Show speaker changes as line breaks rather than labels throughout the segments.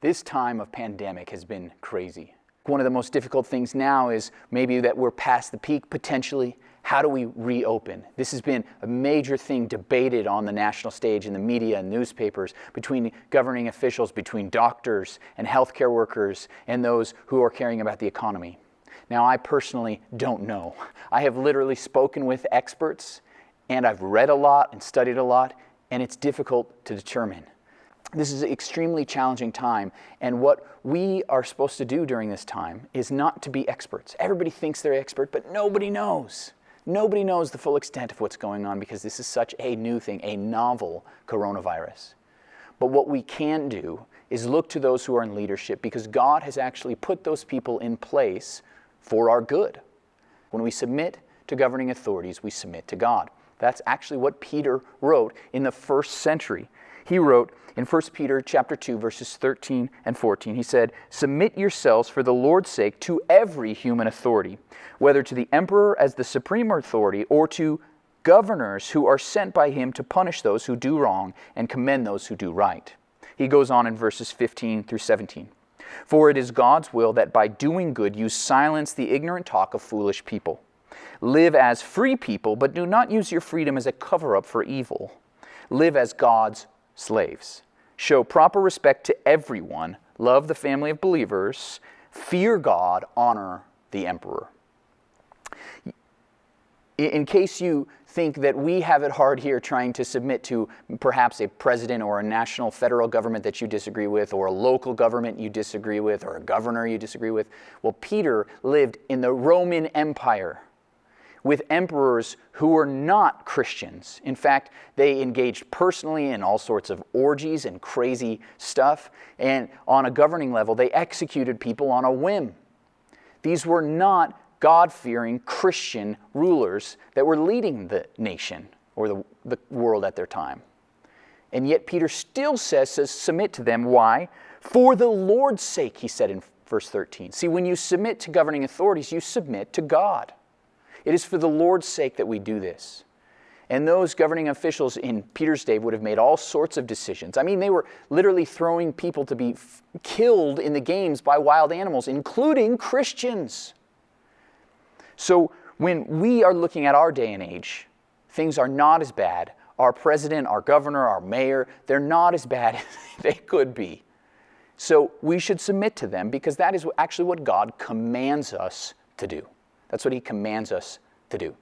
This time of pandemic has been crazy. One of the most difficult things now is maybe that we're past the peak potentially. How do we reopen? This has been a major thing debated on the national stage in the media and newspapers between governing officials, between doctors and healthcare workers and those who are caring about the economy. Now, I personally don't know. I have literally spoken with experts and I've read a lot and studied a lot, and it's difficult to determine. This is an extremely challenging time, and what we are supposed to do during this time is not to be experts. Everybody thinks they're expert, but nobody knows. Nobody knows the full extent of what's going on because this is such a new thing, a novel coronavirus. But what we can do is look to those who are in leadership because God has actually put those people in place for our good. When we submit to governing authorities, we submit to God. That's actually what Peter wrote in the first century. He wrote in 1 Peter chapter 2, verses 13 and 14, he said, "Submit yourselves for the Lord's sake to every human authority, whether to the emperor as the supreme authority or to governors who are sent by him to punish those who do wrong and commend those who do right." He goes on in verses 15 through 17. "For it is God's will that by doing good you silence the ignorant talk of foolish people. Live as free people, but do not use your freedom as a cover-up for evil. Live as God's slaves. Show proper respect to everyone. Love the family of believers. Fear God. Honor the emperor." In case you think that we have it hard here trying to submit to perhaps a president or a national federal government that you disagree with, or a local government you disagree with, or a governor you disagree with, well, Peter lived in the Roman Empire with emperors who were not Christians. In fact, they engaged personally in all sorts of orgies and crazy stuff, and on a governing level, they executed people on a whim. These were not God-fearing Christian rulers that were leading the nation or the world at their time. And yet Peter still says submit to them. Why? For the Lord's sake, he said in verse 13. See, when you submit to governing authorities, you submit to God. It is for the Lord's sake that we do this. And those governing officials in Peter's day would have made all sorts of decisions. I mean, they were literally throwing people to be killed in the games by wild animals, including Christians. So when we are looking at our day and age, things are not as bad. Our president, our governor, our mayor, they're not as bad as they could be. So we should submit to them because that is actually what God commands us to do. That's what he commands us to do.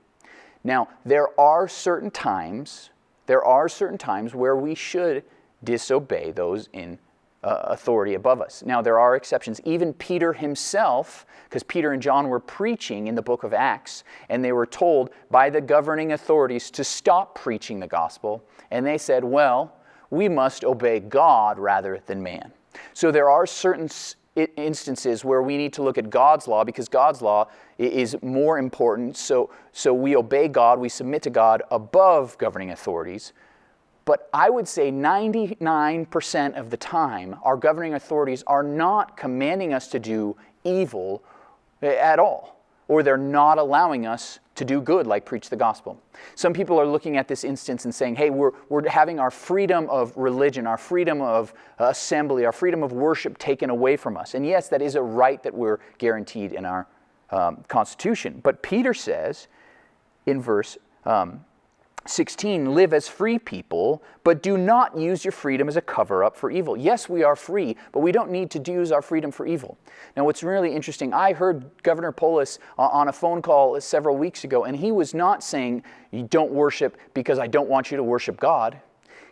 Now, there are certain times where we should disobey those in authority above us. Now, there are exceptions. Even Peter himself, because Peter and John were preaching in the book of Acts, and they were told by the governing authorities to stop preaching the gospel, and they said, well, we must obey God rather than man. So there are certain instances where we need to look at God's law because God's law is more important. So we obey God, we submit to God above governing authorities. But I would say 99% of the time, our governing authorities are not commanding us to do evil at all, or they're not allowing us to do good, like preach the gospel. Some people are looking at this instance and saying, hey, we're having our freedom of religion, our freedom of assembly, our freedom of worship taken away from us. And yes, that is a right that we're guaranteed in our Constitution. But Peter says in verse 16, live as free people, but do not use your freedom as a cover-up for evil. Yes, we are free, but we don't need to use our freedom for evil. Now, what's really interesting, I heard Governor Polis on a phone call several weeks ago, and he was not saying, you don't worship because I don't want you to worship God.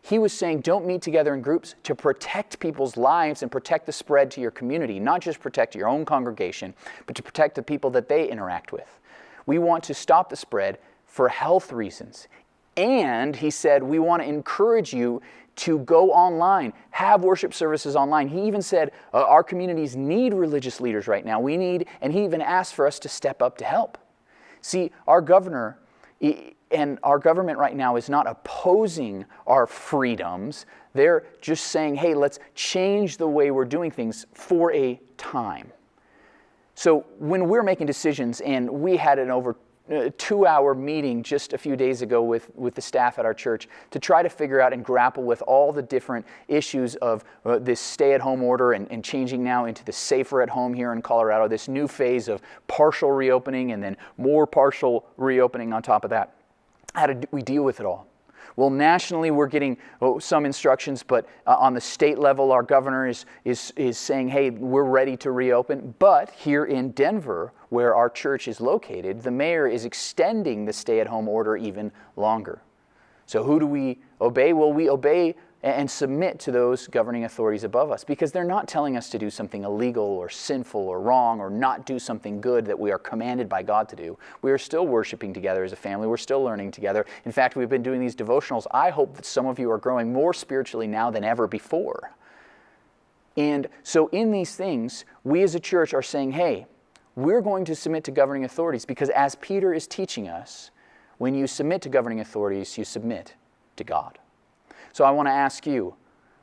He was saying, don't meet together in groups to protect people's lives and protect the spread to your community, not just protect your own congregation, but to protect the people that they interact with. We want to stop the spread for health reasons. And he said, we want to encourage you to go online, have worship services online. He even said, our communities need religious leaders right now. And he even asked for us to step up to help. See, our governor and our government right now is not opposing our freedoms. They're just saying, hey, let's change the way we're doing things for a time. So when we're making decisions and we had an 2-hour meeting just a few days ago with the staff at our church to try to figure out and grapple with all the different issues of this stay-at-home order and changing now into the safer at home here in Colorado, this new phase of partial reopening and then more partial reopening on top of that. How do we deal with it all? Well, nationally, we're getting some instructions, but on the state level, our governor is saying, hey, we're ready to reopen. But here in Denver, where our church is located, the mayor is extending the stay-at-home order even longer. So who do we obey? Well, we obey and submit to those governing authorities above us, because they're not telling us to do something illegal or sinful or wrong or not do something good that we are commanded by God to do. We are still worshiping together as a family. We're still learning together. In fact, we've been doing these devotionals. I hope that some of you are growing more spiritually now than ever before. And so in these things, we as a church are saying, hey, we're going to submit to governing authorities, because as Peter is teaching us, when you submit to governing authorities, you submit to God. So I want to ask you,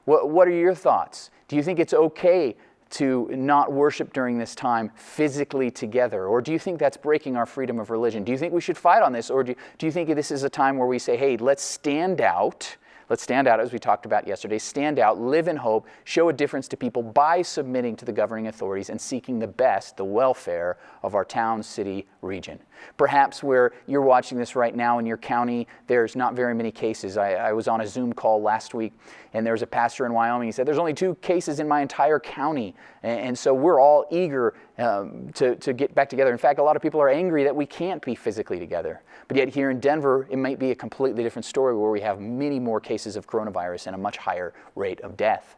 what are your thoughts? Do you think it's okay to not worship during this time physically together? Or do you think that's breaking our freedom of religion? Do you think we should fight on this? Or do you think this is a time where we say, hey, let's stand out. Let's stand out, as we talked about yesterday. Stand out, live in hope, show a difference to people by submitting to the governing authorities and seeking the best, the welfare of our town, city, region. Perhaps where you're watching this right now in your county, there's not very many cases. I was on a Zoom call last week, and there was a pastor in Wyoming. He said, there's only 2 cases in my entire county. And so we're all eager to get back together. In fact, a lot of people are angry that we can't be physically together. But yet here in Denver, it might be a completely different story where we have many more cases of coronavirus and a much higher rate of death.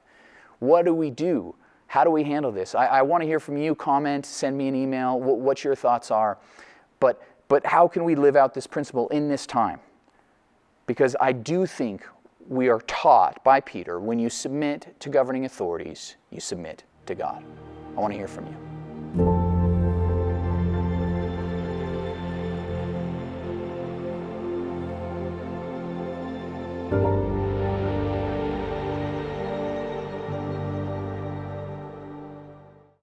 What do we do? How do we handle this? I want to hear from you. Comment, send me an email, what your thoughts are. But how can we live out this principle in this time? Because I do think we are taught by Peter, when you submit to governing authorities, you submit to God. I want to hear from you.